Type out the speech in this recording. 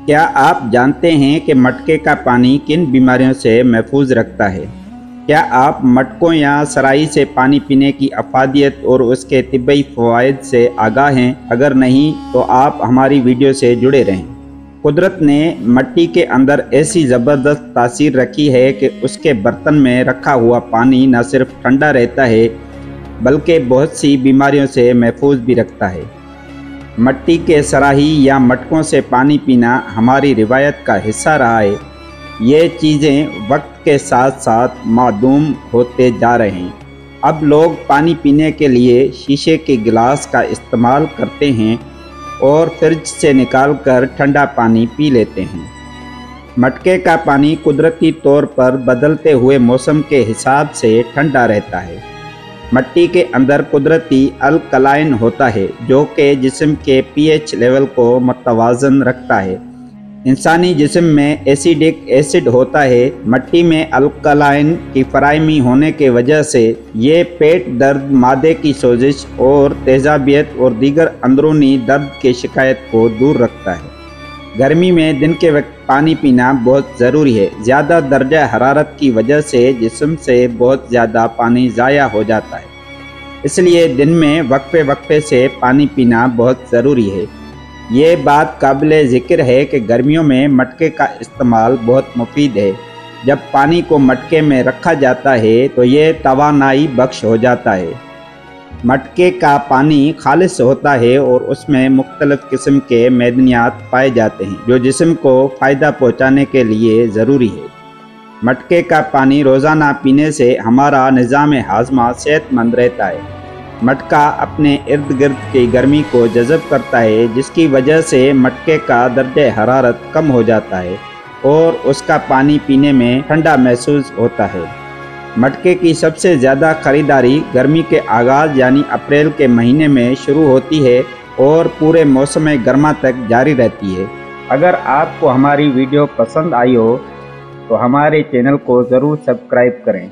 क्या आप जानते हैं कि मटके का पानी किन बीमारियों से महफूज रखता है? क्या आप मटकों या सराई से पानी पीने की अफादियत और उसके तिब्बी फ़वाइद से आगाह हैं? अगर नहीं तो आप हमारी वीडियो से जुड़े रहें। कुदरत ने मिट्टी के अंदर ऐसी ज़बरदस्त तासीर रखी है कि उसके बर्तन में रखा हुआ पानी न सिर्फ ठंडा रहता है बल्कि बहुत सी बीमारियों से महफूज भी रखता है। मिट्टी के सराही या मटकों से पानी पीना हमारी रिवायत का हिस्सा रहा है। ये चीज़ें वक्त के साथ साथ मादूम होते जा रहे हैं। अब लोग पानी पीने के लिए शीशे के गिलास का इस्तेमाल करते हैं और फ्रिज से निकालकर ठंडा पानी पी लेते हैं। मटके का पानी कुदरती तौर पर बदलते हुए मौसम के हिसाब से ठंडा रहता है। मिट्टी के अंदर कुदरती अल्कलाइन होता है जो कि जिस्म के pH लेवल को मुतवाज़न रखता है। इंसानी जिस्म में एसिडिक एसिड होता है। मिट्टी में अल्कलाइन की फराहमी होने की वजह से ये पेट दर्द, मादे की सोजिश और तेज़ाबियत और दीगर अंदरूनी दर्द की शिकायत को दूर रखता है। गर्मी में दिन के वक्त पानी पीना बहुत ज़रूरी है। ज़्यादा दर्जा हरारत की वजह से जिस्म से बहुत ज़्यादा पानी ज़ाया हो जाता है, इसलिए दिन में वक्फे वक्फे से पानी पीना बहुत ज़रूरी है। ये बात काबिल ज़िक्र है कि गर्मियों में मटके का इस्तेमाल बहुत मुफीद है। जब पानी को मटके में रखा जाता है तो ये तवानाई बख्श हो जाता है। मटके का पानी खालिस होता है और उसमें मुख्तलिफ़ किस्म के मैदनियात पाए जाते हैं जो जिस्म को फ़ायदा पहुँचाने के लिए ज़रूरी है। मटके का पानी रोज़ाना पीने से हमारा निज़ाम हाज़मा सेहतमंद रहता है। मटका अपने इर्द गिर्द की गर्मी को जज़ब करता है, जिसकी वजह से मटके का दर्जे हरारत कम हो जाता है और उसका पानी पीने में ठंडा महसूस होता है। मटके की सबसे ज़्यादा ख़रीदारी गर्मी के आगाज़ यानी अप्रैल के महीने में शुरू होती है और पूरे मौसम गर्मा तक जारी रहती है। अगर आपको हमारी वीडियो पसंद आई हो तो हमारे चैनल को ज़रूर सब्सक्राइब करें।